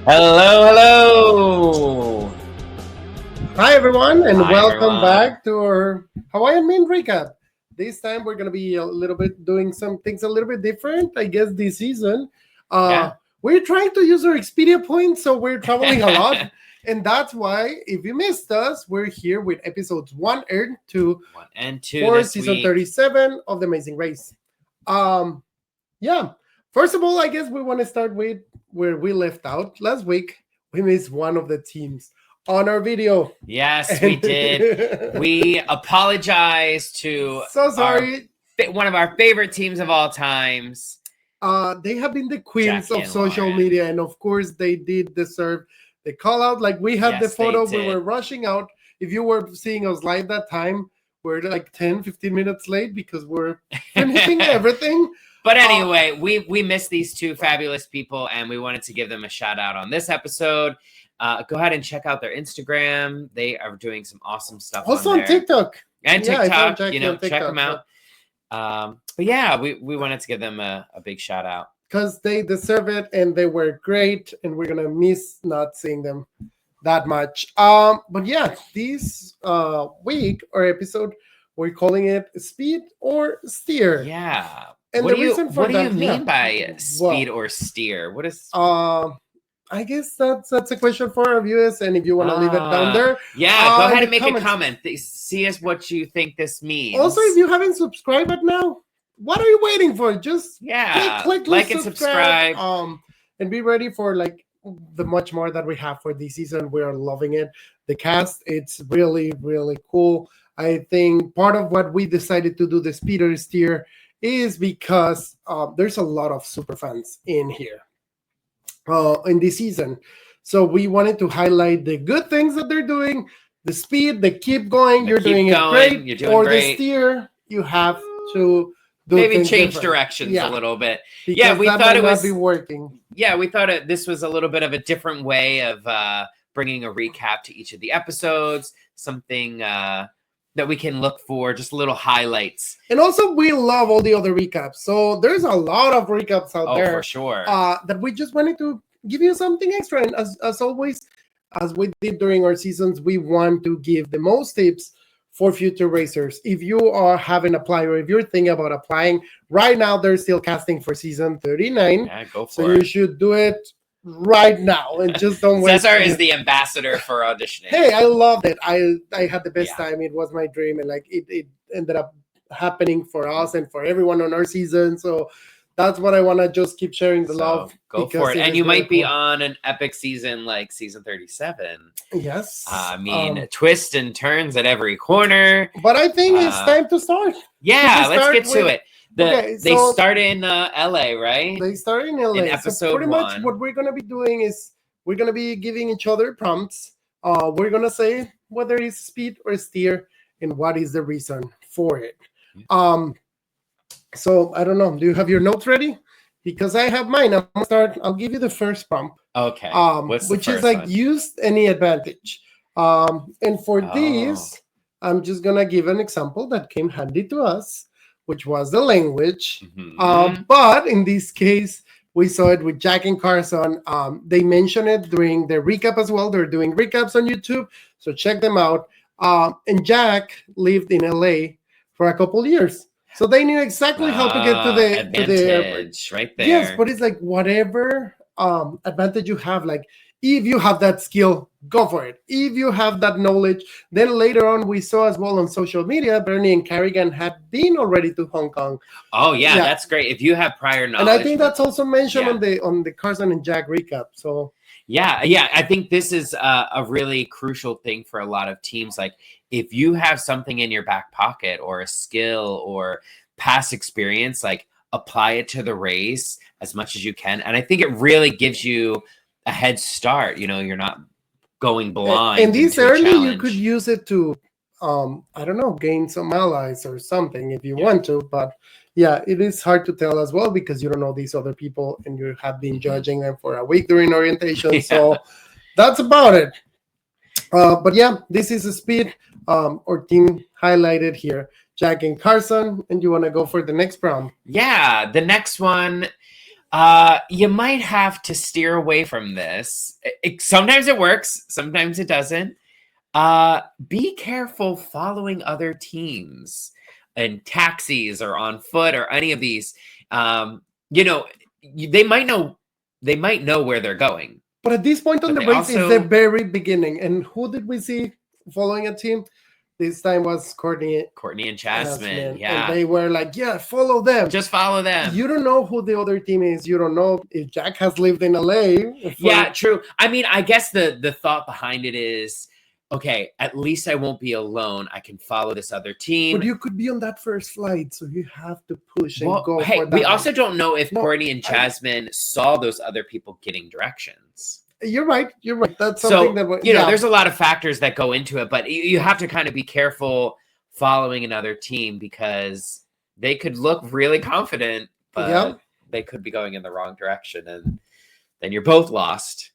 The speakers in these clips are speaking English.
Hello, hello. Hi, everyone, and Hi, welcome everyone. back to our Hawaiian Main Recap. This time, we're going to be a little bit doing some things a little bit different, I guess, this season. Yeah. We're trying to use our Expedia points, so we're traveling a lot. And that's why, if you missed us, we're here with episodes 1 and 2 1 and 2 for this season week. 37 of The Amazing Race. Yeah. First of all, I guess we want to start with where we left out. Last week, we missed one of the teams on our video. Yes, we did. We apologize to So sorry. one of our favorite teams of all times. They have been the queens Jackie of and social Lauren. media, and of course, they did deserve the call out. Like we had the Yes, they photo, we did. were rushing out. If you were seeing us live that time, we're like 10, 15 minutes late because we're finishing everything. But anyway, we missed these two fabulous people, and we wanted to give them a shout out on this episode. Go ahead and check out their Instagram. They are doing some awesome stuff. Also on on TikTok. And Yeah, I found TikTok, Jackie on check TikTok, them out. But yeah, we wanted to give them a big shout out. Because they deserve it and they were great, and we're gonna miss not seeing them that much. But yeah, this week or episode, we're calling it Speed or Steer. Yeah. And what the do you reason for what do you that, mean yeah. by speed or steer? What is I guess that's a question for our viewers, and if you want to leave it down there, yeah, go ahead in and make comments. a comment. See us what you think this means. Also, if you haven't subscribed now, what are you waiting for? Just click like and subscribe. And be ready for like the much more that we have for this season. We are loving it. The cast, it's really, really cool. I think part of what we decided to do the Speed or Steer is because there's a lot of super fans in here in this season. So we wanted to highlight the good things that they're doing, the speed, the keep going, you're doing it great, you're doing or great. The steer, you have to do maybe change different. directions a little bit. Because yeah, we that thought might it was not be working. Yeah, we thought this was a little bit of a different way of bringing a recap to each of the episodes, something that we can look for, just little highlights. And also, we love all the other recaps. So there's a lot of recaps out there. For sure. That we just wanted to give you something extra. And as always, as we did during our seasons, we want to give the most tips for future racers. If you haven't applied, or if you're thinking about applying, right now they're still casting for season 39. Yeah, go for so it. You should do it right now and just don't wait. Cesar is the ambassador for auditioning. Hey, I loved it. I had the best time. It was my dream, and like it ended up happening for us and for everyone on our season. So that's what I want to just keep sharing the love. Go for it. And you might be on an epic season like season 37. Yes. I mean, twists and turns at every corner. But I think it's time to start. Yeah, let's get to it. They start in LA, right? They start in LA. In episode so pretty 1. much what we're going to be doing is we're going to be giving each other prompts. We're going to say whether it's speed or steer and what is the reason for it. So I don't know. Do you have your notes ready? Because I have mine. I'll give you the first prompt. Okay. Which is like use any advantage. And for this, I'm just going to give an example that came handy to us, which was the language. Mm-hmm. But in this case, we saw it with Jack and Carson. They mentioned it during the recap as well. They're doing recaps on YouTube, so check them out. And Jack lived in LA for a couple years, so they knew exactly how to get to the advantage right there. Yes, but it's like whatever advantage you have, like if you have that skill, go for it. If you have that knowledge, then later on we saw as well on social media, Bernie and Carrigan had been already to Hong Kong. Oh yeah, that's great. If you have prior knowledge, and I think that's also mentioned on the Carson and Jack recap. So yeah, I think this is a really crucial thing for a lot of teams. Like if you have something in your back pocket or a skill or past experience, like apply it to the race as much as you can. And I think it really gives you a head start. You know, you're not going blind. And this early, you could use it to, I don't know, gain some allies or something if you want to. But yeah, it is hard to tell as well because you don't know these other people and you have been judging them for a week during orientation. So that's about it. But yeah, this is a speed or team highlighted here. Jack and Carson, and you want to go for the next prompt? Yeah, the next one. You might have to steer away from this. Sometimes it works, sometimes it doesn't. Be careful following other teams and taxis or on foot or any of these. You know, they might know where they're going. But at this point on But the they race is the very beginning. And who did we see following a team? This time was Courtney and Jasmine. Yeah. And they were like, yeah, follow them. Just follow them. You don't know who the other team is. You don't know if Jack has lived in LA. Yeah, true. I mean, I guess the thought behind it is, okay, at least I won't be alone. I can follow this other team. But you could be on that first flight, so you have to push and go hey, for that. We also don't know if Courtney and Jasmine saw those other people getting directions. You're right. That's something that there's a lot of factors that go into it, but you have to kind of be careful following another team because they could look really confident, but they could be going in the wrong direction, and then you're both lost.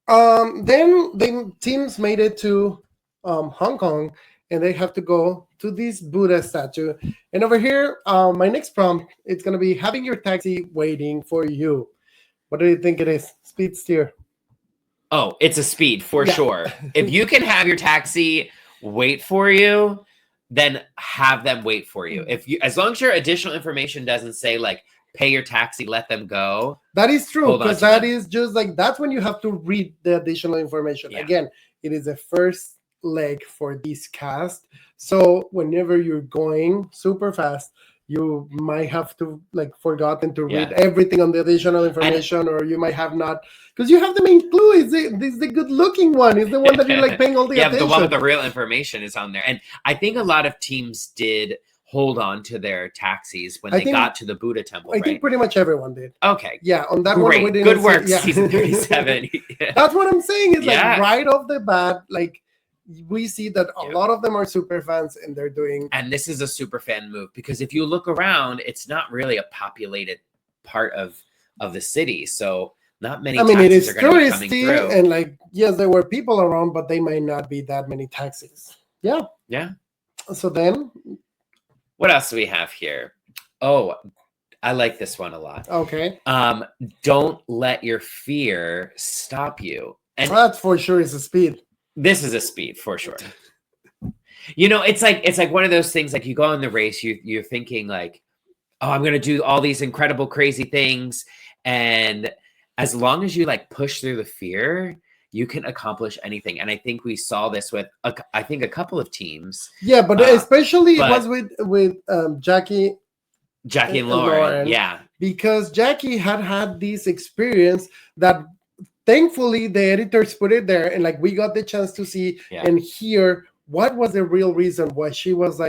Then the teams made it to Hong Kong, and they have to go to this Buddha statue. And over here, my next prompt, it's going to be having your taxi waiting for you. What do you think it is? Speed steer. Oh, it's a speed for sure. If you can have your taxi wait for you, then have them wait for you. As long as your additional information doesn't say like pay your taxi, let them go. That is true, because that is just like, that's when you have to read the additional information. Yeah. Again, it is the first leg for this cast. So whenever you're going super fast, you might have to forgotten to read everything on the additional information, or you might have not, because you have the main clue. Is the good looking one? Is the one that you're paying all the attention? The one with the real information is on there. And I think a lot of teams did hold on to their taxis when they got to the Buddha temple. I think pretty much everyone did. Okay. Yeah, on that one. We Good work, season 37. That's what I'm saying. Is right off the bat, we see that a lot of them are super fans, and they're doing. And this is a super fan move, because if you look around, it's not really a populated part of the city, so not many. It is touristy, and yes, there were people around, but they might not be that many taxis. Yeah. Yeah. So then, what else do we have here? Oh, I like this one a lot. Okay. Don't let your fear stop you. And that for sure is a speed. This is a speed for sure. It's like one of those things, like you go in the race, you're thinking like, oh, I'm going to do all these incredible, crazy things. And as long as you push through the fear, you can accomplish anything. And I think we saw this with, I think a couple of teams. Yeah, but especially it was with Jackie and Lauren. Yeah. Because Jackie had this experience that thankfully the editors put it there, and we got the chance to see and hear what was the real reason why she was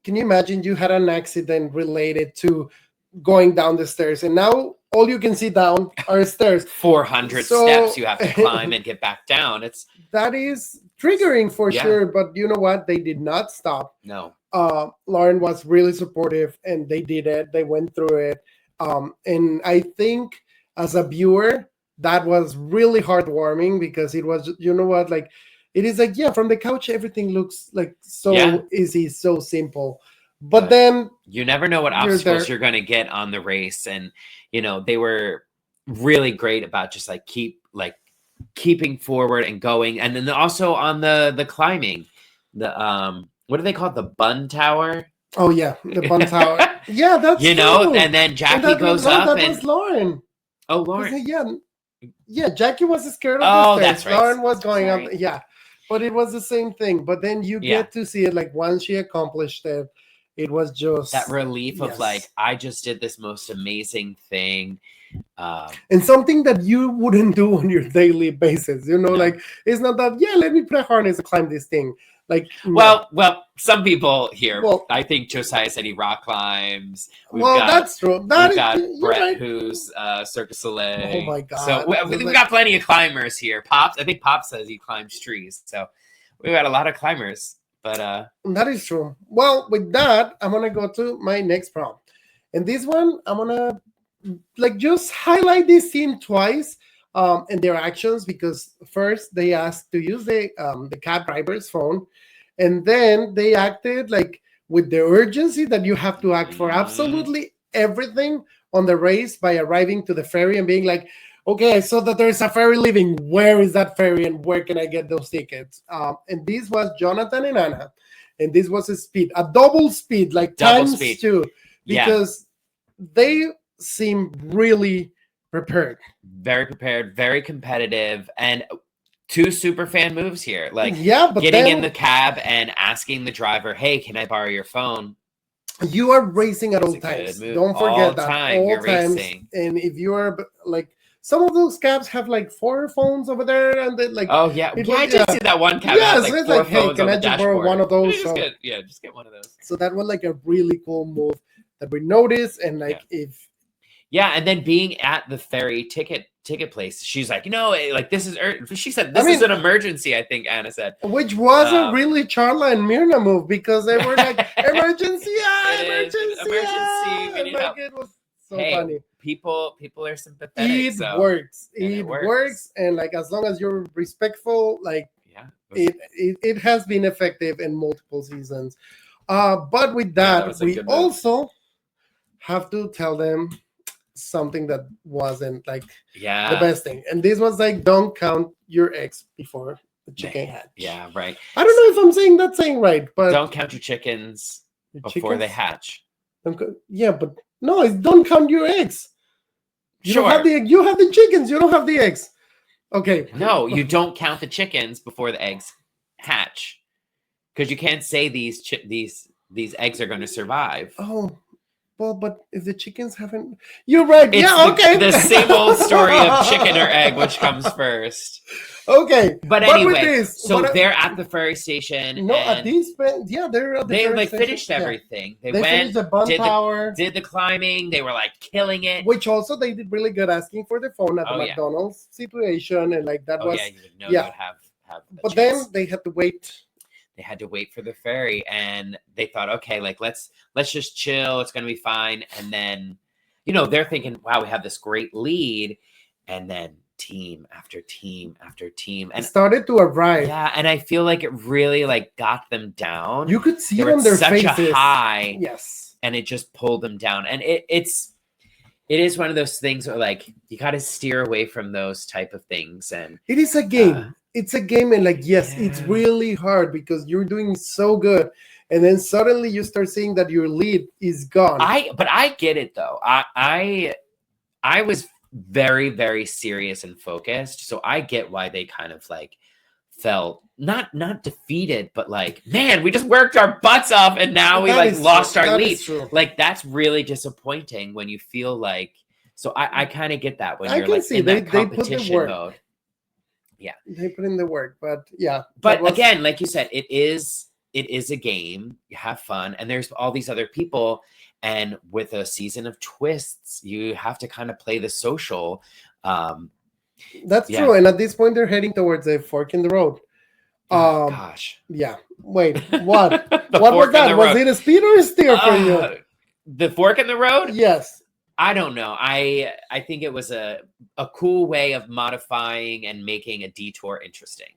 can you imagine you had an accident related to going down the stairs, and now all you can see down are stairs. 400 steps you have to climb and get back down. That is triggering for sure, but you know what? They did not stop. No. Lauren was really supportive, and they did it. They went through it. And I think as a viewer, that was really heartwarming, because it was, you know what, it is from the couch, everything looks so easy, so simple. But then you never know what obstacles you're going to get on the race. And, they were really great about just keeping forward and going. And then also on the climbing, what do they call it? The bun tower? Oh yeah. The bun tower. Yeah, that's true. And then Jackie goes up. That was Lauren. Oh, Lauren. Yeah, Jackie was scared of the stairs. That's right. Lauren was going up. Yeah, but it was the same thing. But then you get to see it once she accomplished it, it was just that relief of I just did this most amazing thing. And something that you wouldn't do on your daily basis. It's not that, let me put a harness and climb this thing. Well, some people here. Well, I think Josiah said he rock climbs. That's true. We've got Brett, who's Cirque du Soleil. Oh my god! So we've got plenty of climbers here. I think Pops says he climbs trees. So we've got a lot of climbers. But that is true. Well, with that, I'm gonna go to my next prompt, and this one I'm gonna just highlight this team twice. And their actions, because first they asked to use the cab driver's phone, and then they acted with the urgency that you have to act for absolutely everything on the race by arriving to the ferry and being like, okay, I saw that there's a ferry leaving. Where is that ferry and where can I get those tickets? And this was Jonathan and Anna. And this was a double speed, like times two, because they seem really prepared. Very prepared, very competitive, and 2 super fan moves here. Like but getting in the cab and asking the driver, hey, can I borrow your phone? You are racing at all times. Don't forget that. All times. Racing. And if you are like, some of those cabs have like 4 phones over there, and then like, oh yeah, I did see that one cab. Yeah, so it's like, hey, can I just borrow one of those? Just get one of those. So that was like a really cool move that we noticed, and like and then being at the ferry ticket place, she's like, like this is she said this is an emergency, I think Anna said, which was a really Charla and Myrna move, because they were like, emergency. Like, it was so funny. People are sympathetic. It works, and like, as long as you're respectful, like, it has been effective in multiple seasons. But with that we also have to tell them something that wasn't like the best thing, and this was like, don't count your eggs before the chicken hatch. Yeah, right. I don't know if I'm saying that saying right, but don't count your chickens before they hatch. But no, it's don't count your eggs. You don't have the egg. You have the chickens. You don't have the eggs. Okay. No, you don't count the chickens before the eggs hatch, because you can't say these eggs are going to survive. Oh, well, but if the chickens haven't, you're right. Okay. The same old story of chicken or egg, which comes first. Okay, but anyway, they're at the ferry station. No, at these, they're at the they ferry like station. Finished everything. They finished the bun tower, did the climbing. They were like killing it. Which also they did really good, asking for the phone at the McDonald's situation, and like that was you would know you would have. But then they had to wait. They had to wait for the ferry, and they thought, okay, like let's just chill. It's gonna be fine. And then, they're thinking, wow, we have this great lead, and then team after team after team, and it started to arrive. Yeah, and I feel like it really like got them down. You could see it on their faces. Such a high, yes, and it just pulled them down. And it is one of those things where like you got to steer away from those type of things. And it is a game. It's a game, and like, yes, it's really hard because you're doing so good, and then suddenly you start seeing that your lead is gone. But I get it though. I was very, very serious and focused, so I get why they kind of like felt not defeated, but like, man, we just worked our butts off, and now we like lost our lead. Like, that's really disappointing when you feel like. So I kind of get that when you're like in that competition mode. Yeah, they put in the work, but again, like you said, it is a game. You have fun, and there's all these other people, and with a season of twists, you have to kind of play the social. That's true, and at this point, they're heading towards a fork in the road. Gosh, yeah. Wait, what? What was that? Was it a speed or a steer for you? The fork in the road? Yes. I don't know. I think it was a cool way of modifying and making a detour interesting.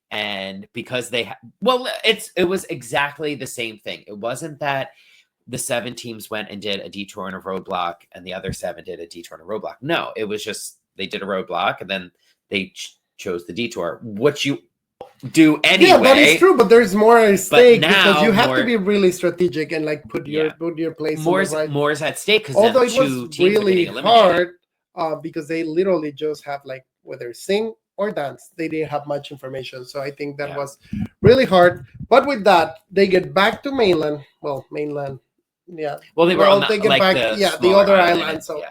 And because it was exactly the same thing. It wasn't that the 7 teams went and did a detour and a roadblock and the other 7 did a detour and a roadblock. No, it was just they did a roadblock and then they chose the detour, which you do anyway. Yeah, that is true, but there's more at stake because you have to be really strategic and like put your place. More's at stake because although it was really hard because they literally just have like whether sing or dance. They didn't have much information, so I think that was really hard. But with that, they get back to mainland. Well, mainland, yeah. Well, they were on they get like back, the other island. So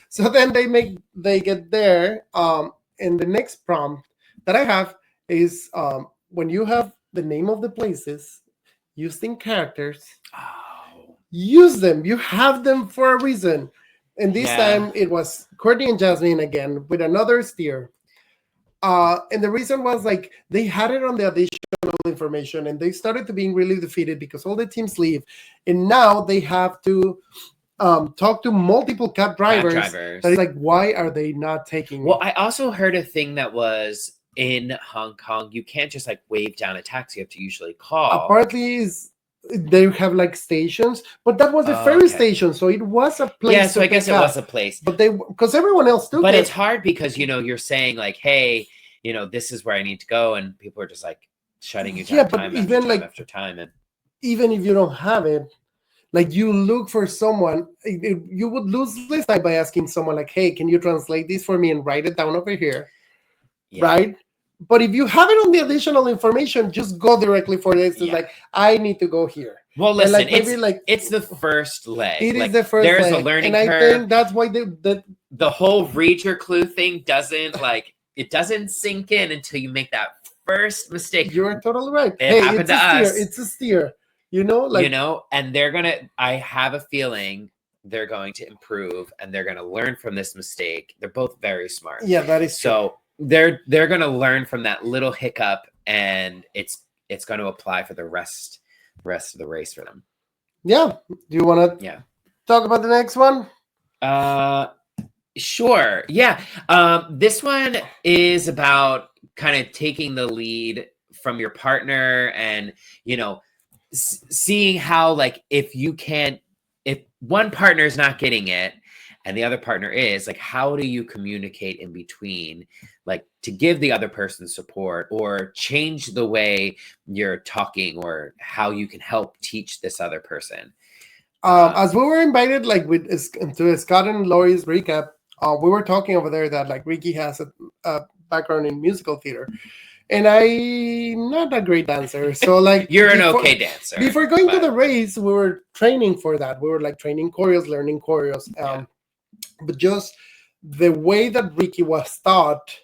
so then they get there. And the next prompt that I have is when you have the name of the places used in characters, use them. You have them for a reason. And this time it was Courtney and Jasmine again with another steer. And the reason was like they had it on the additional information and they started to being really defeated because all the teams leave. And now they have to talk to multiple cab drivers. That is like, why are they not taking Well, I also heard a thing that was in Hong Kong, you can't just like wave down a taxi. You have to usually call. Apparently, they have like stations, but that was a Oh, ferry okay. station, so it was a place. Yeah, so to I guess pick it up. was a place. But because everyone else took But it. it's hard because, you know, you're saying like, hey, you know, this is where I need to go. And people are just like shutting you down Yeah, but time after even time like after time. And even if you don't have it, like you look for someone, you would lose less time by asking someone like, hey, can you translate this for me and write it down over here? yeah, Right? But if you have it on the additional information, just go directly for this. It's yeah. like, I need to go here. Well, And listen, like maybe like it's the first leg. it is Like, the first there's a leg. learning And I curve. think that's why The whole read your clue thing doesn't like it doesn't sink in until you make that first mistake. you're totally right. It Hey, happened it's to a steer. us. It's a steer. You know, like You know, and they're gonna. I have a feeling they're going to improve, and they're gonna learn from this mistake. They're both very smart. yeah, that is true. So they're gonna learn from that little hiccup, and it's going to apply for the rest of the race for them. Yeah. Do you want to Yeah. talk about the next one? Sure. Yeah. This one is about kind of taking the lead from your partner, and you know, seeing how like if one partner is not getting it and the other partner is, like, how do you communicate in between, like, to give the other person support or change the way you're talking or how you can help teach this other person. As we were invited, like to Scott and Lori's recap, we were talking over there that like Ricky has a background in musical theater, and I'm not a great dancer. So like you're an okay dancer. Before going to the race, we were training for that. We were like training choreos, learning choreos. But just the way that Ricky was taught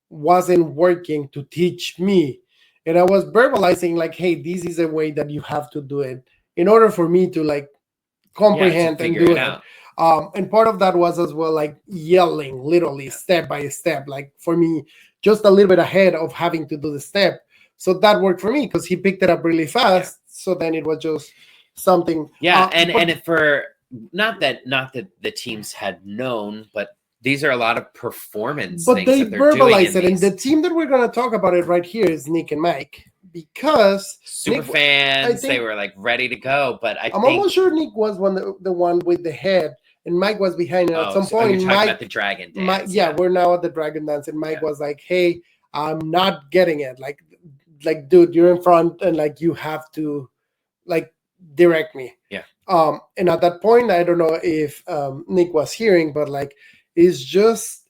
wasn't working to teach me, and I was verbalizing like, "Hey, this is a way that you have to do it in order for me to like." Comprehend and do it. And part of that was as well like yelling literally step by step, like for me just a little bit ahead of having to do the step. So that worked for me because he picked it up really fast. So then it was just something. And for not that the teams had known, but these are a lot of performance but things they that they're verbalize doing it. And the team that we're going to talk about it right here is Nick and Mike, because super Nick, fans, they were like ready to go. But I'm almost sure Nick was the one with the head, and Mike was behind it. At some point, you're talking about the dragon dance. We're now at the dragon dance, and Mike was like, "Hey, I'm not getting it. Like, dude, you're in front, and like you have to, like, direct me." Yeah. And at that point, I don't know if Nick was hearing, but like, it's just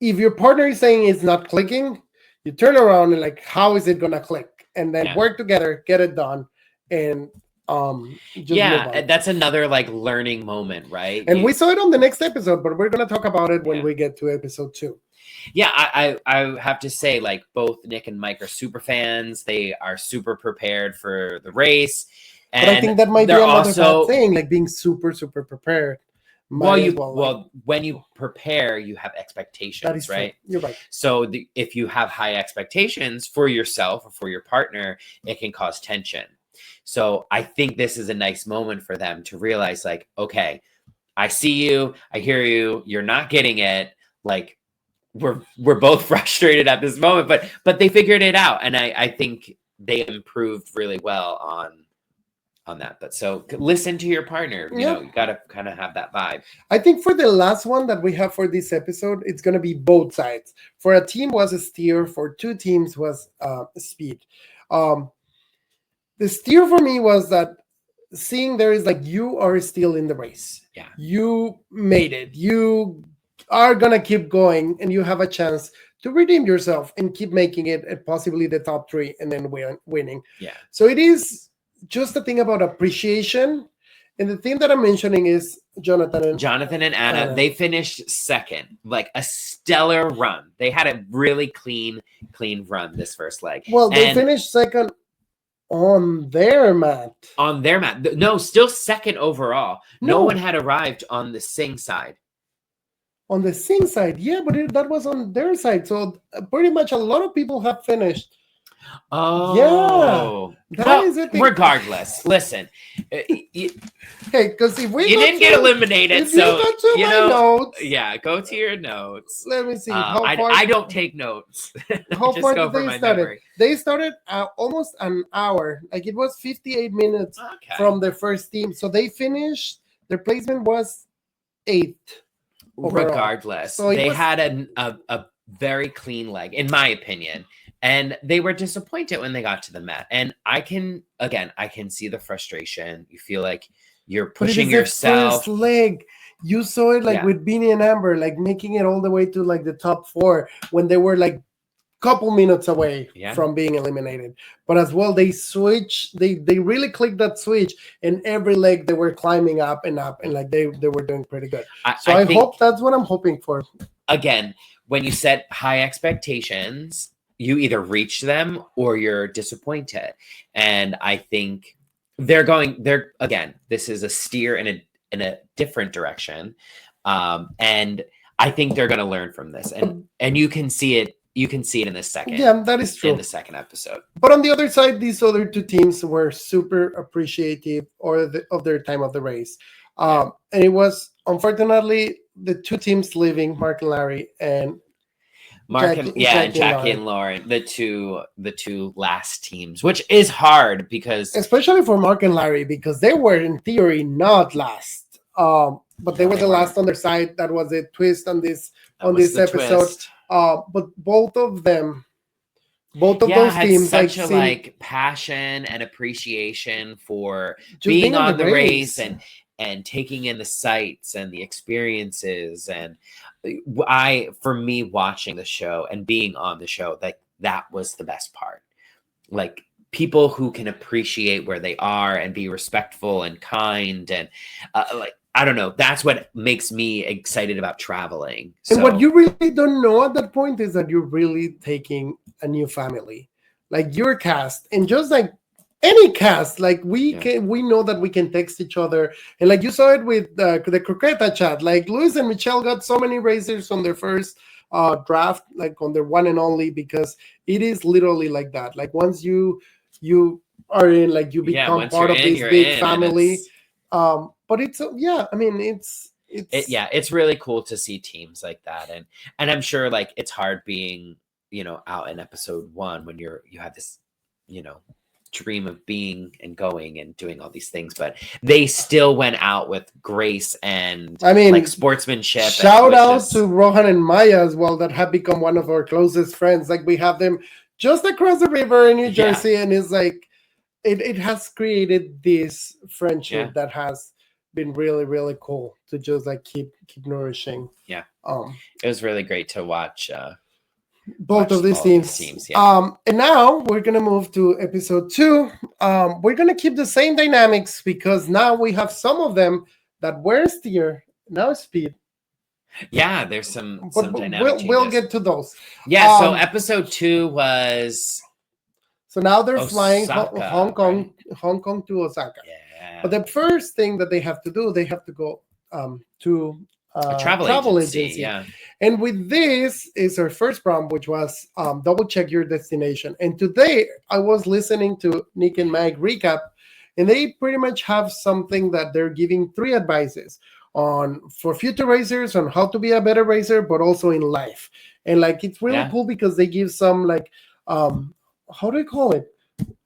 if your partner is saying it's not clicking, you turn around and like, how is it gonna click? And then work together, get it done, and that's another like learning moment, right? And we saw it on the next episode, but we're gonna talk about it when we get to episode 2. Yeah, I have to say, like, both Nick and Mike are super fans. They are super prepared for the race, and but I think that might be another bad thing, like being super prepared. Well, when you prepare, you have expectations, that is right? True. You're right. So if you have high expectations for yourself or for your partner, it can cause tension. So I think this is a nice moment for them to realize, like, okay, I see you, I hear you, you're not getting it. Like, we're both frustrated at this moment, but they figured it out, and I think they improved really well on that. But so listen to your partner. You know, you gotta kind of have that vibe. I think for the last one that we have for this episode, it's gonna be both sides. For a team was a steer, for two teams was speed. The steer for me was that seeing there is like you are still in the race. Yeah, you made it. You are gonna keep going, and you have a chance to redeem yourself and keep making it possibly the top 3 and then winning. Yeah. So it is just a thing about appreciation. And the thing that I'm mentioning is Jonathan and Anna, they finished second, like a stellar run. They had a really clean run this first leg. Well, they finished second on their mat. No, still second overall. No one had arrived on the Sing side. On the Sing side, yeah, but that was on their side. So pretty much a lot of people have finished. Oh, That is the thing. Regardless, listen, you Hey, because if we didn't get eliminated, if so you go to you my know, notes, yeah, go to your notes. let me see how far. I don't take notes. How Just far go did for they my started? memory. They started almost an hour. Like it was 58 minutes Okay. from the first team. So they finished. Their placement was 8th. Overall. Regardless, So they had a very clean leg, in my opinion, and they were disappointed when they got to the mat. And I can see the frustration. You feel like you're pushing yourself. First leg. You saw it like Yeah. with Beanie and Amber, like making it all the way to like the top 4 when they were like couple minutes away from being eliminated. But as well, they switched. They really clicked that switch, and every leg they were climbing up and up, and like they were doing pretty good. I hope that's what I'm hoping for. Again, when you set high expectations, you either reach them or you're disappointed. And I think they're again, this is a steer in a different direction. And I think they're going to learn from this. And you can see it. You can see it in the second. Yeah, that is true. In the second episode. But on the other side, these other 2 teams were super appreciative of their time of the race. And it was, unfortunately, the 2 teams leaving, Mark and Larry, and Jackie and Lauren, the two last teams, which is hard because especially for Mark and Larry, because they were in theory not last. But they were the last on their side. That was a twist on this episode. Twist. But both of those teams had such a passion and appreciation for being on the race and taking in the sights and the experiences. And for me watching the show and being on the show, that was the best part. Like people who can appreciate where they are and be respectful and kind and I don't know. That's what makes me excited about traveling. And what you really don't know at that point is that you're really taking a new family, like your cast, and just like any cast. Like we know that we can text each other, and like you saw it with the Croqueta chat. Like Luis and Michelle got so many racers on their first draft, like on their one and only, because it is literally like that. Like once you are in, like you become part of this big family. But it's I mean it's really cool to see teams like that, and I'm sure like it's hard being out in episode 1 when you have this dream of being and going and doing all these things, but they still went out with grace and like sportsmanship. Shout out to Rohan and Maya as well, that have become one of our closest friends. Like we have them just across the river in New Jersey, and it's like it has created this friendship that has been really, really cool to just like keep nourishing. It was really great to watch both of these teams. And now we're gonna move to episode 2. We're gonna keep the same dynamics because now we have some of them that were steer, now speed. There's some dynamics. We'll get to those. So episode 2 was. So now they're flying Hong Kong to Osaka. But the first thing that they have to do, they have to go to a travel agency. And with this is our first prompt, which was double check your destination. And today I was listening to Nick and Mike recap, and they pretty much have something that they're giving 3 advices for future racers on how to be a better racer, but also in life. And like it's really cool because they give some like how do you call it?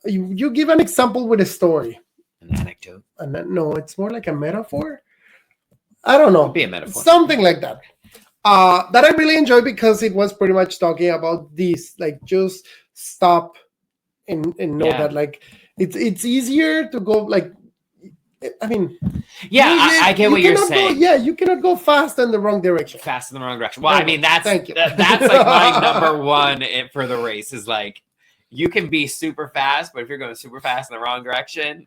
You give an example with a story. An anecdote. No, it's more like a metaphor. I don't know. Could be a metaphor. Something like that. That I really enjoy because it was pretty much talking about this. Like just stop and know that like it's easier to go like. I mean, I get what you're saying. You cannot go fast in the wrong direction. Fast in the wrong direction. Well, I mean that's like my number one for the race is like you can be super fast, but if you're going super fast in the wrong direction,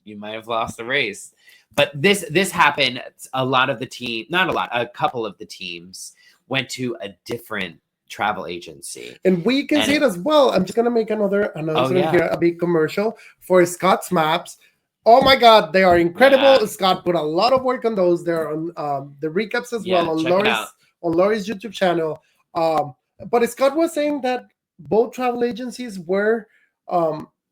you might have lost the race. But this happened. A couple of the teams went to a different travel agency, and we can see it as well. I'm just gonna make another announcement here, a big commercial for Scott's Maps. Oh my God, they are incredible. Scott put a lot of work on those. They're on the recaps as well on Lori's YouTube channel. But Scott was saying that both travel agencies were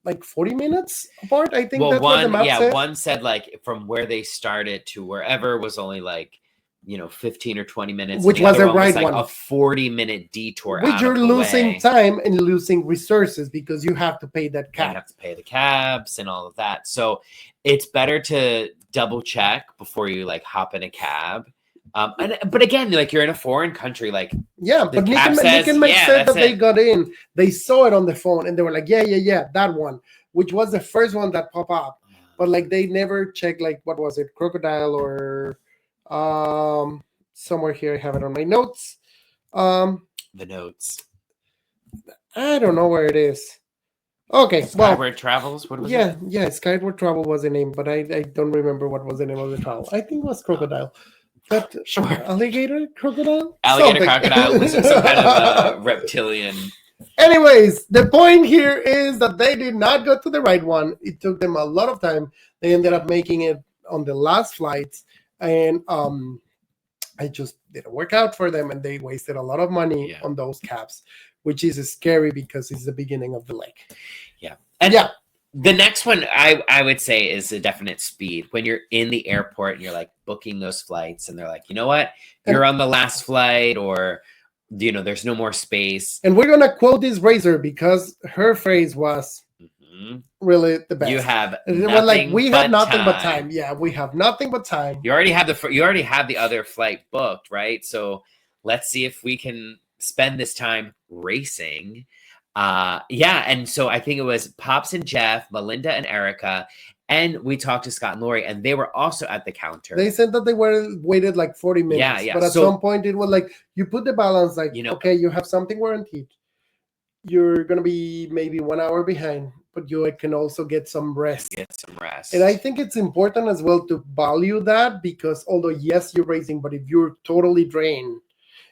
like 40 minutes apart. I think Well, that's what the map said. one said like from where they started to wherever was only like 15 or 20 minutes, which and the was other the one was right like one. a 40-minute detour. Which out you're of the losing way. time and losing resources because you have to pay that And cab. you have to pay the cabs and all of that. So it's better to double check before you like hop in a cab. But again, like you're in a foreign country, like Yeah, the but Nick cab and says, Mike yeah, said that's that they it. got in. They saw it on the phone and they were like, yeah, that one, which was the first one that popped up. But like they never checked like what was it, crocodile or somewhere here I have it on my notes. The notes. I don't know where it is. Okay, Skyward Travels. What was it? Yeah, Skyward Travel was the name, but I don't remember what was the name of the travel. I think it was crocodile. But Sure. alligator, crocodile, Alligator, something. crocodile, lizard, some kind of reptilian. Anyways, the point here is that they did not go to the right one. It took them a lot of time. They ended up making it on the last flights, and I just didn't work out for them, and they wasted a lot of money on those cabs, which is scary because it's the beginning of the lake. Yeah. And the next one I would say is a definite speed. When you're in the airport and you're like booking those flights and they're like, you know what, you're on the last flight, or there's no more space. And we're gonna quote this Razor because her phrase was really the best. You have we have nothing but time. Yeah, we have nothing but time. You already have the other flight booked, right? So let's see if we can spend this time racing. And so I think it was Pops and Jeff, Melinda and Erica, and we talked to Scott and Lori, and they were also at the counter. They said that they waited like 40 minutes. But at some point it was like you put the balance, like okay, you have something guaranteed. You're gonna be maybe 1 hour behind, but you can also get some rest. And I think it's important as well to value that, because although yes, you're racing, but if you're totally drained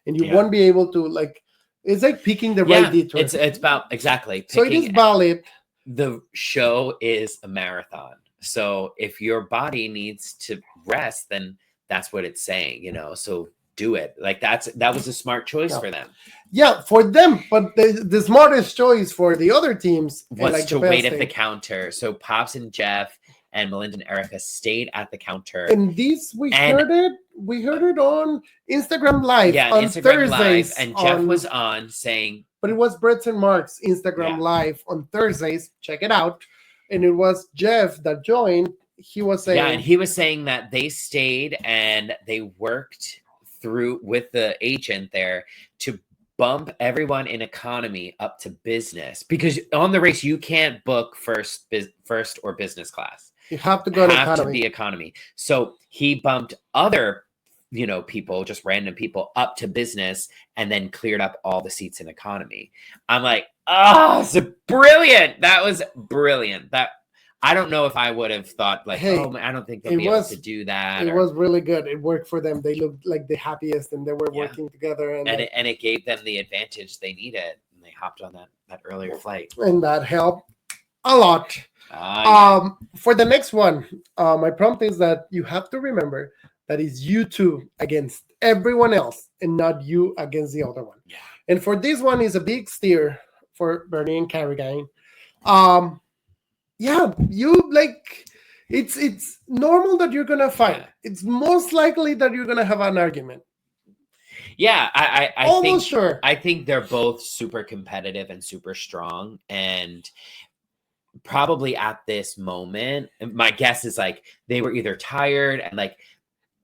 and you won't be able to, like, it's like picking the right detour. It's about exactly. So it is valid. The show is a marathon. So if your body needs to rest, then that's what it's saying, so do it. Like that was a smart choice for them. Yeah, for them. But the smartest choice for the other teams was to wait at the counter. So Pops and Jeff and Melinda and Erica stayed at the counter. And we heard it on Instagram Live on Instagram Thursdays. Live, and Jeff was on saying, but it was Brett's and Mark's Instagram Live on Thursdays. Check it out. And it was Jeff that joined. He was saying, and he was saying that they stayed and they worked through with the agent there to bump everyone in economy up to business, because on the race you can't book first or business class. You have to go to be economy. So he bumped other people, just random people, up to business, and then cleared up all the seats in economy. I'm like, it's brilliant. That was brilliant. That I don't know if I would have thought like, I don't think they'll be able to do that. It was really good. It worked for them. They looked like the happiest, and they were working together. And it gave them the advantage they needed, and they hopped on that earlier flight. And that helped a lot. For the next one, my prompt is that you have to remember that is you two against everyone else and not you against the other one. Yeah. And for this one is a big steer for Bernie and Carrigan. You like it's normal that you're gonna fight. Yeah. It's most likely that you're gonna have an argument. Yeah, I almost think, sure. I think they're both super competitive and super strong, and probably at this moment, my guess is like they were either tired and like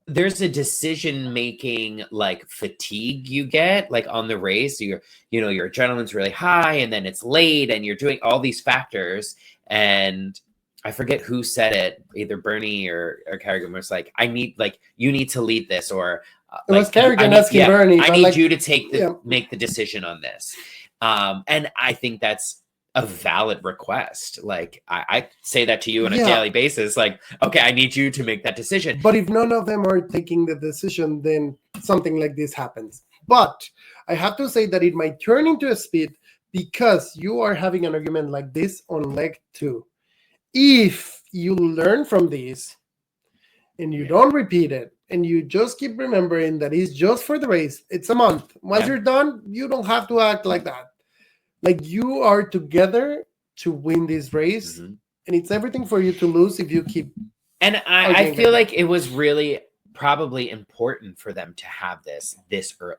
there's a decision making like fatigue you get like on the race. So your adrenaline's really high, and then it's late, and you're doing all these factors. And I forget who said it, either Bernie or Kerrigan was like, you need to lead this, or it was Kerrigan asking Bernie. I need you to make the decision on this. And I think that's a valid request. Like I say that to you on a daily basis. Like, okay, I need you to make that decision. But if none of them are taking the decision, then something like this happens. But I have to say that it might turn into a speed because you are having an argument like this on leg 2. If you learn from this and you don't repeat it, and you just keep remembering that it's just for the race, it's a month. Once you're done, you don't have to act like that. Like you are together to win this race, Mhm. and it's everything for you to lose if you keep. And I feel like it was really probably important for them to have this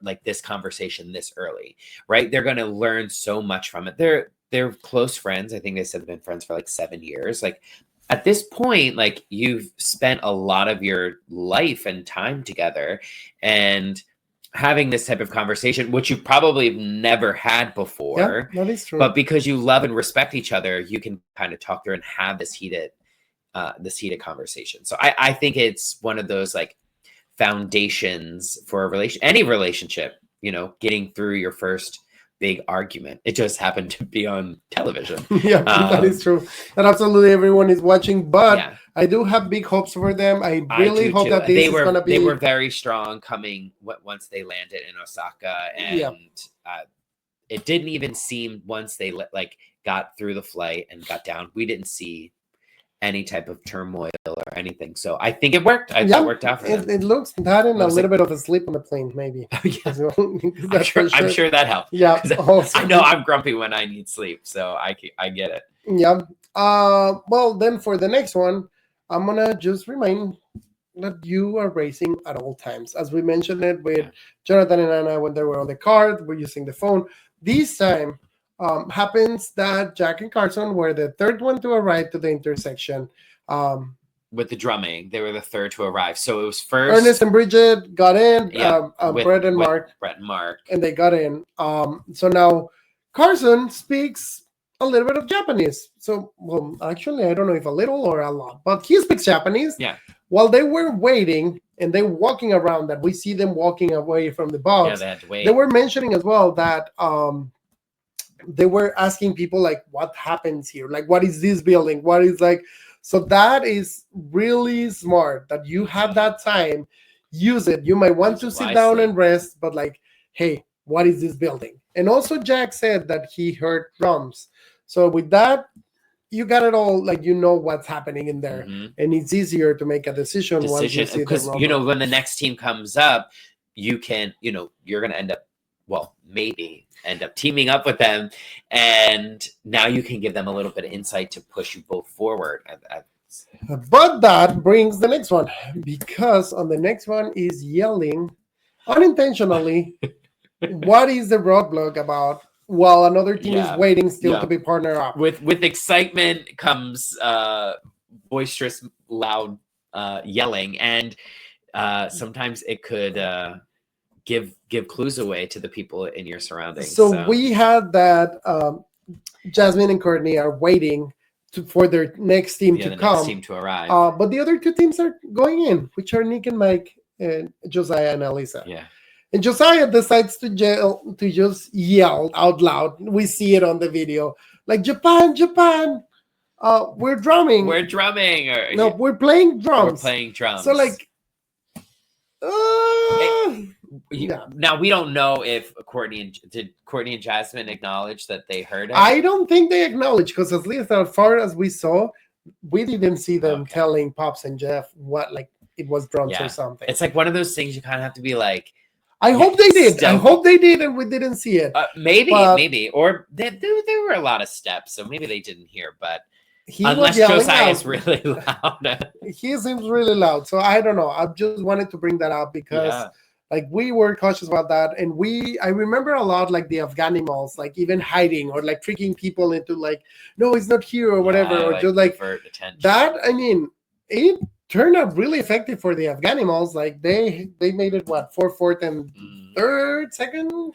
like this conversation this early, right? They're going to learn so much from it. They're close friends. I think they said they've been friends for like 7 years. Like at this point, like you've spent a lot of your life and time together, and having this type of conversation, which you probably have never had before, Yeah, that is true. but because you love and respect each other, you can kind of talk through and have this heated conversation. So I think it's one of those like foundations for any relationship, getting through your first big argument. It just happened to be on television. Yeah, that is true. And absolutely everyone is watching, but Yeah. I do have big hopes for them. I really hope too. that this is going to be. They were very strong coming once they landed in Osaka, and it didn't even seem once they got through the flight and got down, we didn't see any type of turmoil or anything. So I think it worked. It worked out for them. It looks that and a little bit of a sleep on the plane, maybe. I'm sure that helped. Yeah. I know I'm grumpy when I need sleep, so I get it. Yeah. Well, then for the next one, I'm gonna just remind that you are racing at all times. As we mentioned it with Jonathan and Anna when they were on the card, we're using the phone. This time happens that Jack and Carson were the third one to arrive to the intersection. With the drumming, they were the third to arrive. So it was first Ernest and Bridget got in, Brett and Mark, and they got in. So now Carson speaks a little bit of Japanese. So, well, actually, I don't know if a little or a lot, but he speaks Japanese. Yeah. While they were waiting and they're walking around, that we see them walking away from the box. Yeah, they had to wait. They were mentioning as well that they were asking people like, what happens here? Like, what is this building? What is like? So that is really smart that you have that time. Use it. You might want to sit down and rest, but like, hey, what is this building? And also Jack said that he heard drums. So with that, you got it all, like, what's happening in there. Mm-hmm. And it's easier to make a decision once you see because when the next team comes up, you can, you're going to end up teaming up with them, and now you can give them a little bit of insight to push you both forward. But that brings the next one, because on the next one is yelling unintentionally. What is the roadblock about? While another team is waiting still to be partnered up. With excitement comes boisterous, loud yelling, and sometimes it could give clues away to the people in your surroundings. So we had that Jasmine and Courtney are waiting for their next team to come. Next team to arrive. But the other two teams are going in, which are Nick and Mike and Josiah and Elisa. Yeah. And Josiah decides to just yell out loud. We see it on the video. Like, Japan, we're drumming. We're drumming. We're playing drums. We're playing drums. So, like, now we don't know if Courtney and Jasmine acknowledge that they heard it. I don't think they acknowledge, because at least as far as we saw, we didn't see them telling Pops and Jeff what, like, it was drums or something. It's like one of those things you kind of have to be like, I hope they did. I hope they did, and we didn't see it. Maybe. Or there were a lot of steps, so maybe they didn't hear. But unless Josiah is really loud. He seems really loud. So I don't know. I just wanted to bring that up because like we were cautious about that. And I remember a lot like the Afghanimals, like even hiding or like tricking people into like, no, it's not here or whatever. Or just like that. I mean, it turned out really effective for the Afghanimals. Like they made it fourth and third, second.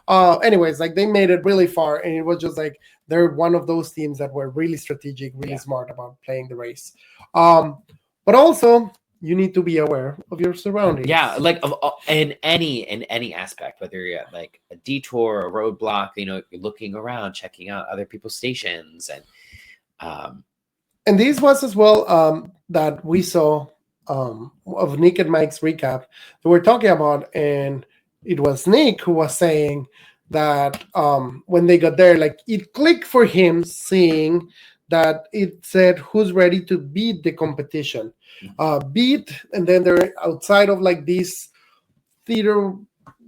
Anyways, like they made it really far, and it was just like they're one of those teams that were really strategic, really smart about playing the race. But also you need to be aware of your surroundings. Yeah, like in any aspect, whether you're at like a detour or a roadblock, you're looking around, checking out other people's stations, and this was as well that we saw of Nick and Mike's recap that we're talking about, and it was Nick who was saying that when they got there, like it clicked for him, seeing that it said who's ready to beat the competition, and then they're outside of like this theater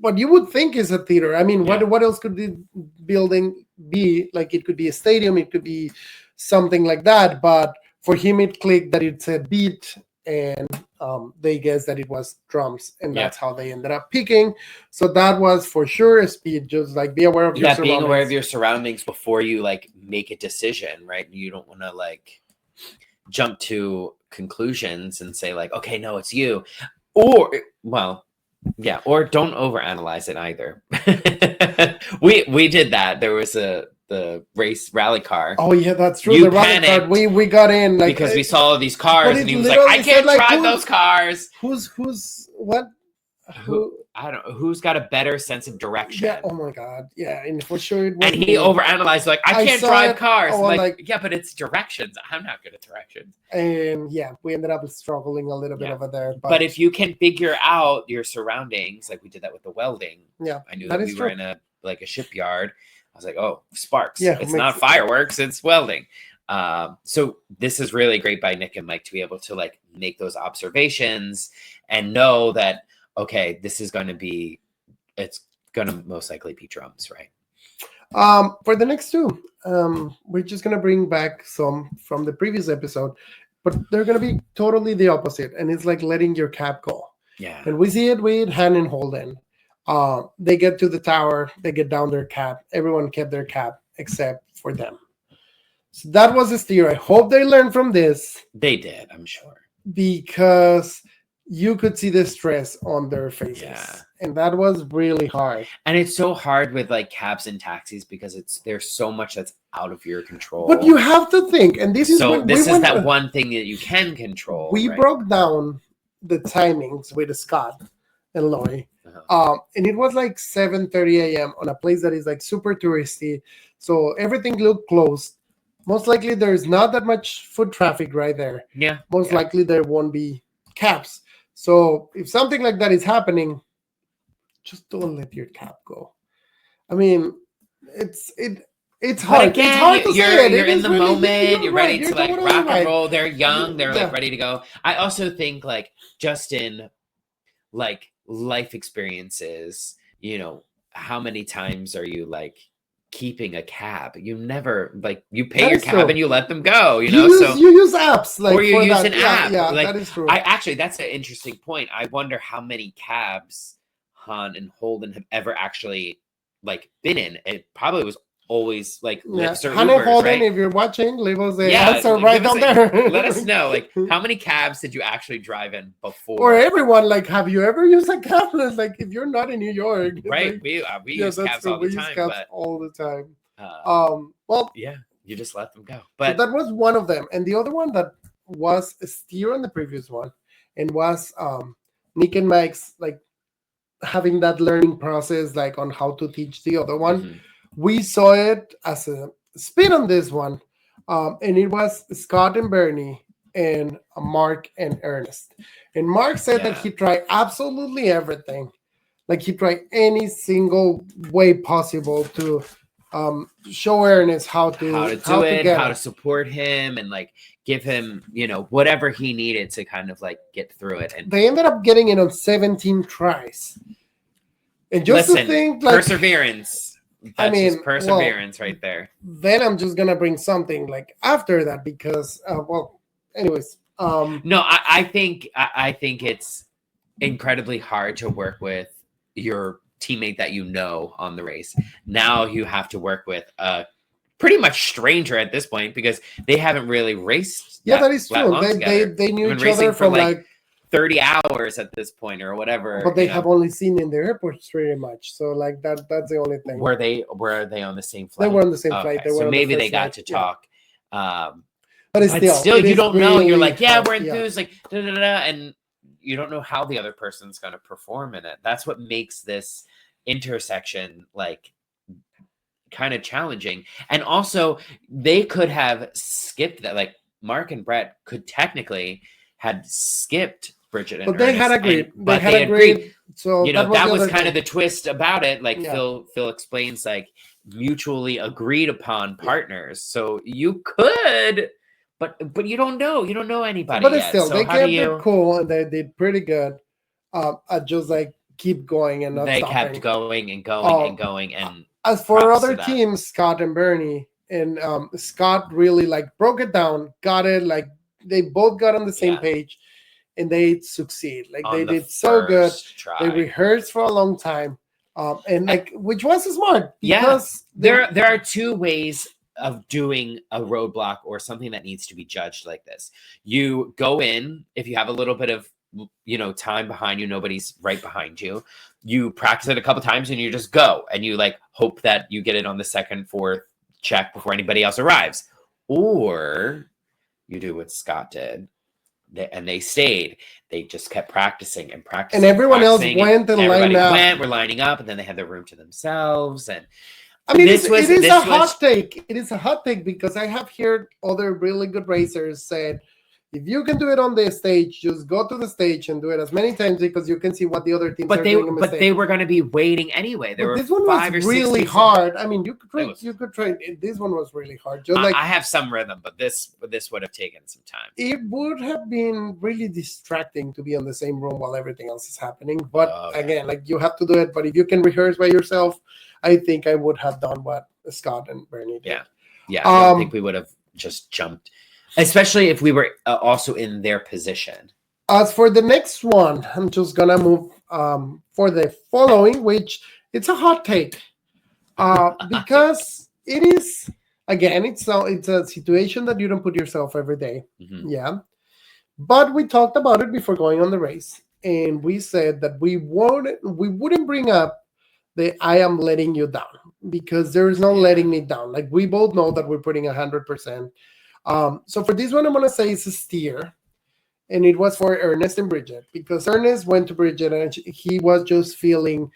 what you would think is a theater. I mean, Yeah. what else could the building be? Like, it could be a stadium, it could be something like that. But for him, it clicked that it said beat, and they guessed that it was drums, and Yeah. that's how they ended up picking. So that was for sure a speed. Just like be aware of your Yeah, being surroundings. aware of your surroundings before you like make a decision, right? You don't want to like jump to conclusions and say like, okay, no, it's you. Or well, yeah, or don't overanalyze it either. we did that. There was the race rally car. Oh yeah, that's true. You The rally car, panicked we got in like because we saw these cars but and it he was like, I literally can't said, like, drive who- those cars. who's what? Who I don't know who's got a better sense of direction. Yeah. Oh my god. Yeah, and for sure it was. And he overanalyzed like, I can't saw drive it, cars. oh, Like, yeah, but it's directions. I'm not good at directions. And yeah, we ended up struggling a little bit Yeah. over there. But if you can figure out your surroundings, like we did that with the welding. Yeah, I knew that that is we were true. in a shipyard. I was like, oh, sparks. Yeah, It's makes not sense. fireworks, it's welding. So this is really great by Nick and Mike to be able to like make those observations and know that, okay, this is going to be, it's going to most likely be drums, right? For the next two, we're just gonna bring back some from the previous episode, but they're gonna be totally the opposite, and it's like letting your cap go. Yeah. And we see it with Han and Holden. They get to the tower, they get down their cap. Everyone kept their cap except for them. So that was a steer. I hope they learned from this They did, I'm sure. because you could see the stress on their faces. Yeah. And that was really hard. And it's so hard with like cabs and taxis because there's so much that's out of your control. But you have to think, and this is so when this we is went, that one thing that you can control. we right? broke down the timings with Scott and Lori. And it was like 7:30 a.m. on a place that is like super touristy. So everything looked closed. Most likely there's not that much foot traffic right there. Yeah. Most likely there won't be cabs. So if something like that is happening, just don't let your cab go. I mean, it's hard. Again, it's hard to say it. You're It in is the really- moment. You're ready to You're like totally rock right. and roll. They're young. They're Yeah. like ready to go. I also think like just in like life experiences, you know, how many times are you like keeping a cab? You never like you pay That your is cab true. and you let them go. You know, so you use apps like or you for use that. an app. Yeah, Like, that is true. I actually that's an interesting point. I wonder how many cabs Han and Holden have ever actually like been in. It probably was always like Lyfts or Han and Ubers, Holden, right? if you're watching, leave us the Yeah, answer right give us down there. Let us know, like, how many cabs did you actually drive in before? Or everyone, like, have you ever used a cab? It's like, if you're not in New York, it's Right, like, we yeah, use that's cabs true. all We the use time, cabs but all the time. Well, yeah, you just let them go. so But that was one of them, and the other one that was a steer on the previous one, and was Nick and Mike's like having that learning process, like on how to teach the other one. mhm, We saw it as a spin on this one, and it was Scott and Bernie and Mark and Ernest. And Mark said that Yeah. he tried absolutely everything, like he tried any single way possible to show Ernest how to how to get how it. to support him, and like give him, you know, whatever he needed to kind of like get through it. And They ended up getting it on 17 tries. And just listen, to think, like, perseverance. That's mean, just perseverance right there. then I'm just gonna bring something like after that because, well, anyways, No, I think it's incredibly hard to work with your teammate that you know on the race. Now you have to work with a pretty much stranger at this point because they haven't really raced. yeah, that is that true. long They together. knew Been each racing other for, from like, like 30 hours at this point or whatever. but they you know. have only seen in the airports pretty much. So like that's the only thing. Were they on the same They flight? were on the same flight. They were so on the maybe first they got to flight, yeah. talk. But it's But still, it you is don't know. You're really like, yeah, hard, we're enthused, like, da, da, da, da, and you don't know how the other person's going to perform in it. That's what makes this intersection like kind of challenging. And also, they could have skipped that. Like Mark and Brett could technically had skipped Bridget and But they had Ernest, agreed. and- but they had they agreed. So you know, that the was other kind of thing. the twist about it. Like Yeah. Phil explains, like mutually agreed upon partners. So you could, but you don't know. You don't know anybody But yet. still, So they how kept do you? it cool and they did pretty good at just like keep going and not they stopping. kept going and going and going. And as for props other to them. teams, Scott and Bernie, and Scott really like broke it down, got it, like they both got on the same page, and they succeed. Like On they the did so good. try. They rehearsed for a long time, and like which was smart because there are two ways of doing a roadblock or something that needs to be judged like this. You go in if you have a little bit of time behind you, nobody's right behind you. You practice it a couple times and you just go and you like hope that you get it on the second, fourth check before anybody else arrives. Or you do what Scott did. And they stayed. They just kept practicing and practicing. And everyone else went and lined up. We're lining up, and then they had the room to themselves. And I mean, it is a hot take. It is a hot take because I have heard other really good racers said, if you can do it on the stage, just go to the stage and do it as many times because you can see what the other teams are doing. But they were going to be waiting anyway. This one was really hard. I mean, you could train. This one was really hard. Just like I have some rhythm, but this would have taken some time. It would have been really distracting to be on the same room while everything else is happening. But again, like you have to do it. But if you can rehearse by yourself, I think I would have done what Scott and Bernie did. Yeah. I don't think we would have just jumped. Especially if we were also in their position. As for the next one, I'm just gonna move for the following, which it's a hot take, because it is again, it's a situation that you don't put yourself every day. Mm-hmm. Yeah, but we talked about it before going on the race, and we said that we wouldn't bring up the "I am letting you down" because there is no letting me down. Like we both know that we're putting 100%. So for this one, I'm going to say it's a steer. And it was for Ernest and Bridget because Ernest went to Bridget and he was just feeling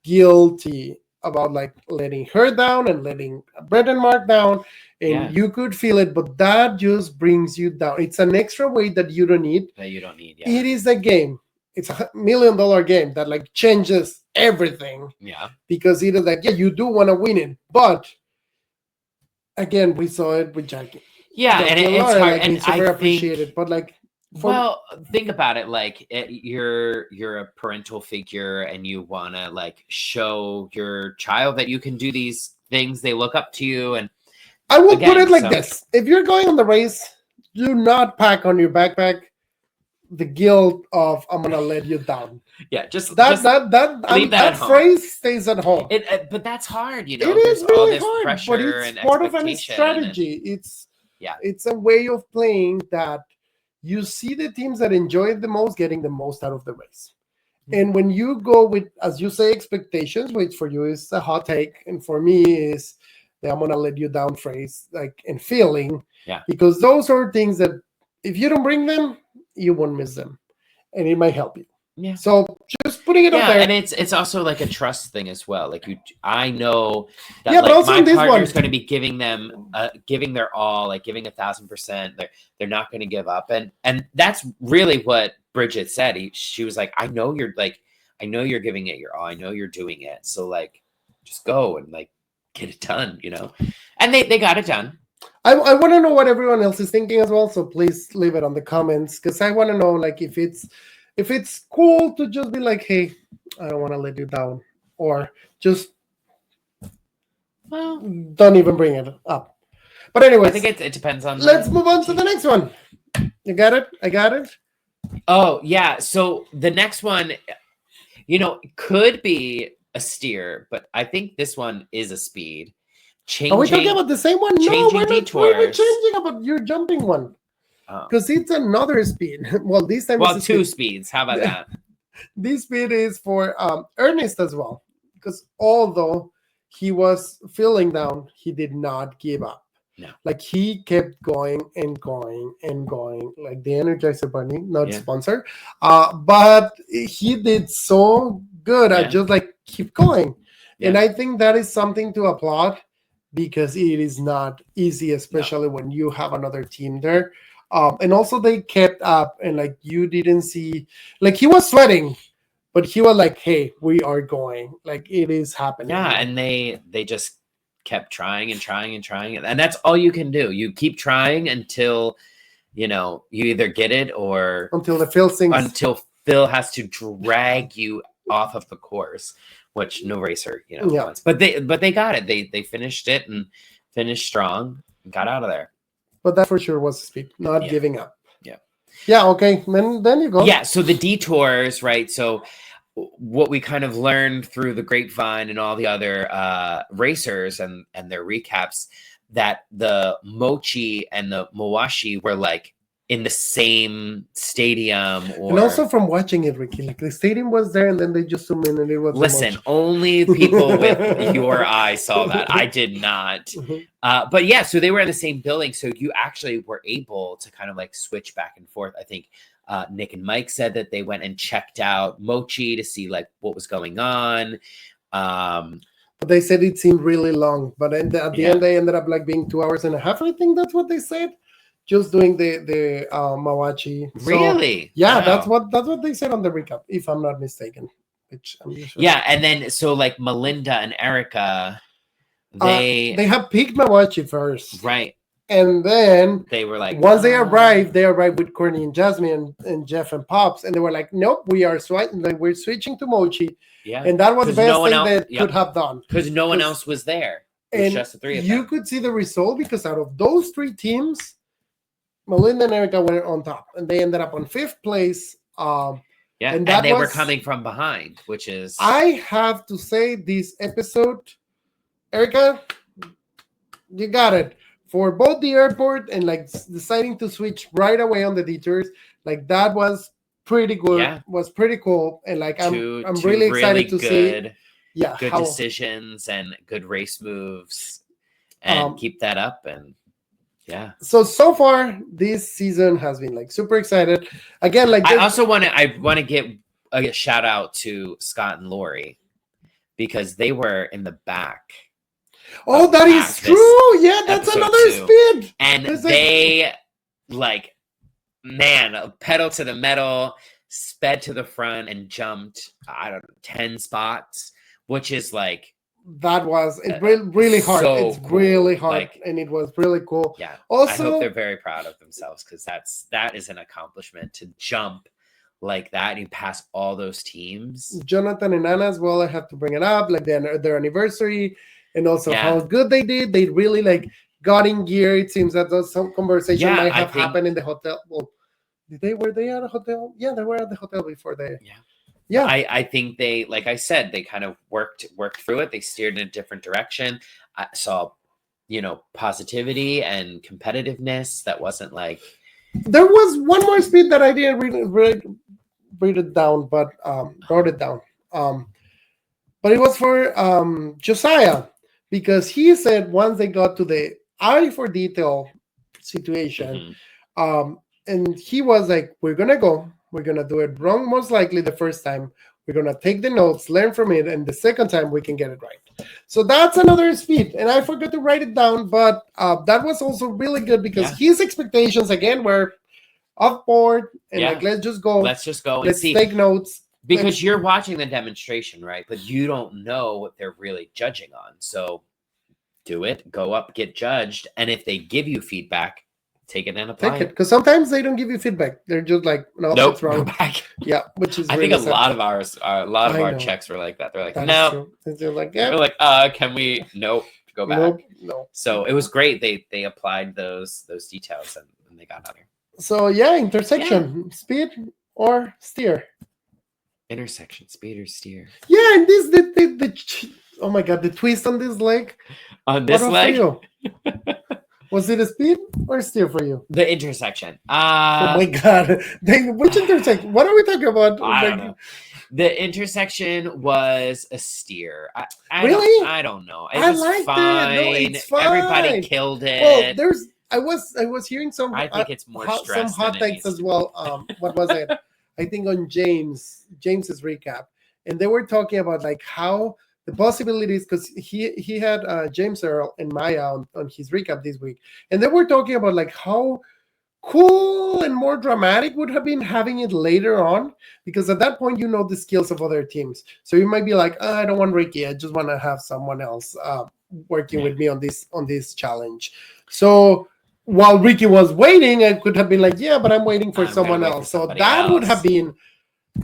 guilty about like letting her down and letting Brett and Mark down. And you could feel it, but that just brings you down. It's an extra weight that you don't need. It is a game. It's $1 million game that like changes everything. Yeah. Because it is like, you do want to win it. But again, we saw it with Jackie. Yeah, and it's hard, like, and super appreciated. But like, think about it. Like, you're a parental figure, and you want to like show your child that you can do these things. They look up to you, and I will put it like this: if you're going on the race, do not pack on your backpack the guilt of "I'm gonna let you down." Yeah, just that phrase stays at home. But that's hard, It is really hard, but it's part of a strategy. It's a way of playing that you see the teams that enjoy it the most getting the most out of the race. Mm-hmm. And when you go with, as you say, expectations, which for you is a hot take, and for me is the "I'm gonna let you down" phrase, like, and feeling. Yeah. Because those are things that if you don't bring them, you won't miss them, and it might help you. Yeah. So just putting it out there, and it's also like a trust thing as well. Like I know that but also my partner's going to be giving them, giving their all, like giving 1,000%. They're not going to give up, and that's really what Bridget said. She was like, I know you're giving it your all. I know you're doing it. So like, just go and like get it done, And they got it done. I want to know what everyone else is thinking as well. So please leave it on the comments because I want to know like if it's cool to just be like, hey, I don't want to let you down, or just don't even bring it up. But anyways, I think it depends on. Let's move on to the next one. You got it? I got it. Oh yeah. So the next one, could be a steer, but I think this one is a speed. Are we talking about the same one? No, we're not. We're changing about your jumping one. Because it's another speed. Well, this time it's two speeds. How about that? This speed is for Ernest as well. Because although he was feeling down, he did not give up. No. Like he kept going and going and going. Like the Energizer Bunny, not sponsor. But he did so good at just like keep going. Yeah. And I think that is something to applaud because it is not easy, especially when you have another team there. And also they kept up and like you didn't see, like he was sweating, but he was like, hey, we are going. Like it is happening. Yeah, and they just kept trying and trying and trying. And that's all you can do. You keep trying until, you either get it or... Until the Phil sings. Until Phil has to drag you off of the course, which no racer, Yeah. wants. But they got it. They finished it and finished strong and got out of there. But that for sure was speed, not Yeah. giving up. Yeah. Yeah, okay. Then you go. Yeah, so the detours, right? So what we kind of learned through the grapevine and all the other racers and their recaps, that the Mochi and the Mawashi were like in the same stadium. And also from watching it, Ricky, like the stadium was there and then they just zoomed in and it was Listen, only people with your eye saw that. I did not. But yeah, so they were in the same building. So you actually were able to kind of like switch back and forth. I think Nick and Mike said that they went and checked out Mochi to see like what was going on. But they said it seemed really long. But at the end, they ended up like being 2 hours and a half. I think that's what they said. Just doing the Mawachi. Really? So, yeah, wow. that's what they said on the recap, if I'm not mistaken. Which I'm sure. Yeah, and then so like Melinda and Erica, they have picked Mawachi first, right? And then they were like, once they arrived with Courtney and Jasmine and Jeff and Pops, and they were like, nope, we're switching to Mochi. Yeah, and that was the best thing they could have done because no one else was there. It was just the three of them. You could see the result because out of those three teams, Melinda and Erica were on top, and they ended up on 5th place. And they were coming from behind, which is... I have to say, this episode, Erica, you got it. For both the airport and like deciding to switch right away on the detours, like that was pretty good. Yeah. Was pretty cool, and like I'm really excited to see. Yeah, good decisions and good race moves, and keep that up. And yeah, so far this season has been like super excited. Again, like I want to give a shout out to Scott and Lori because they were in the back. Oh, that is true. Yeah, that's another speed. And they like, man, pedal to the metal, sped to the front and jumped, 10 spots, which is like... That was really hard. So it's cool. Really hard, and it was really cool. Yeah. Also, I hope they're very proud of themselves because that is an accomplishment to jump like that and you pass all those teams. Jonathan and Anna as well, I have to bring it up, like their anniversary. And also how good they did. They really like got in gear. It seems that some conversation might have happened in the hotel. Well, were they at a hotel? Yeah, they were at the hotel before they. Yeah. I think they, like I said, they kind of worked through it. They steered in a different direction. I saw, positivity and competitiveness. That wasn't like... There was one more speed that I didn't really read it down, but wrote it down. But it was for Josiah. Because he said once they got to the eye for detail situation, and he was like, we're going to do it wrong most likely the first time. We're going to take the notes, learn from it, and the second time we can get it right. So that's another speed. And I forgot to write it down, but that was also really good because his expectations, again, were off board. And like, let's just go. Let's take notes. Because you're watching the demonstration, right? But you don't know what they're really judging on. So do it, go up, get judged. And if they give you feedback, take it and apply it. Because sometimes they don't give you feedback. They're just like, no, nope, it's wrong. Go back. Yeah, which is I really think a sad. lot of our checks were like that. They're like, no. They're like, They're like, can we? Nope, go back. Nope, no. So it was great. They applied those details and they got out here. So yeah, intersection, speed or steer. Intersection, speed or steer. Yeah, and this oh my god, the twist on this leg. On this leg? Was it a speed or a steer for you? The intersection. Oh my god. Which intersection? What are we talking about? I don't know. The intersection was a steer. Really? I don't know. I liked fine. No, it's fine. Everybody killed it. Well, I was hearing some. I think it's more some hot takes as well. What was it? I think on James's recap, and they were talking about like how the possibilities, because he had James Earl and Maya on his recap this week, and they were talking about like how cool and more dramatic would have been having it later on, because at that point you know the skills of other teams, so you might be like, I don't want Ricky, I just want to have someone else working with me on this challenge. So while Ricky was waiting, I could have been like, yeah, but I'm waiting for someone else. So that would have been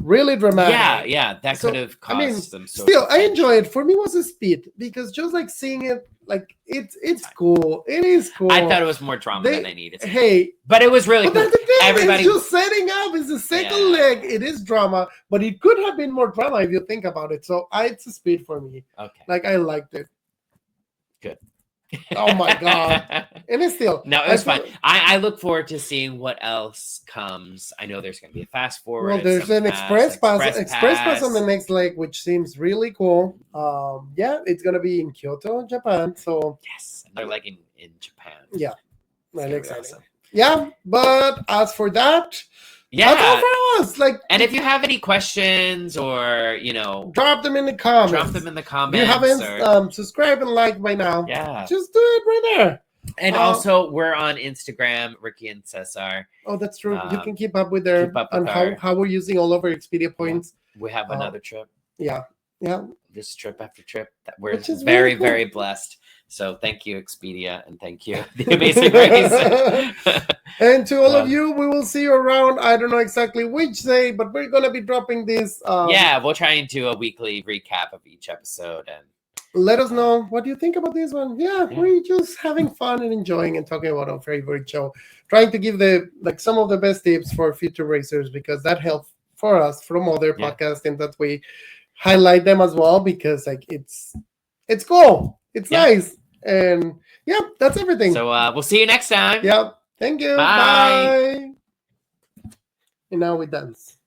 really dramatic. That So, could have I mean, caused some social still, I tension. enjoy it. For me, it was a speed because just like seeing it, like it's cool. It is cool. I thought it was more drama than I needed. Hey, but it was really but cool. that's the thing. Everybody, It's just setting up. It's the second leg. It is drama, but it could have been more drama if you think about it. So it's a speed for me. Okay. Like I liked it. Good. Oh my god. And it's still no, it was fine. I look forward to seeing what else comes. I know there's going to be a fast forward. Well, there's an express pass on the next leg, which seems really cool. Yeah, it's gonna be in Kyoto, Japan. So yes, another leg in Japan. Yeah, really exciting. Awesome. Yeah, but as for that, that's all for us. Like, and if you have any questions or drop them in the comments. If you haven't subscribed and liked by now, just do it right there. And also, we're on Instagram, Ricky and Cesar. Oh, that's true. You can keep up with how we're using all of our Expedia points. Yeah. We have another trip. Yeah. This trip after trip. We're very, cool. Very blessed. So thank you, Expedia, and thank you, The Amazing Race. And to all of you, we will see you around. I don't know exactly which day, but we're going to be dropping this. We'll try and do a weekly recap of each episode and let us know what you think about this one. Yeah, we're just having fun and enjoying and talking about our favorite show. Trying to give some of the best tips for future racers because that helps for us from other podcasts and that we highlight them as well because it's cool. It's nice. And that's everything. So we'll see you next time. Yeah. Thank you. Bye. And now we dance.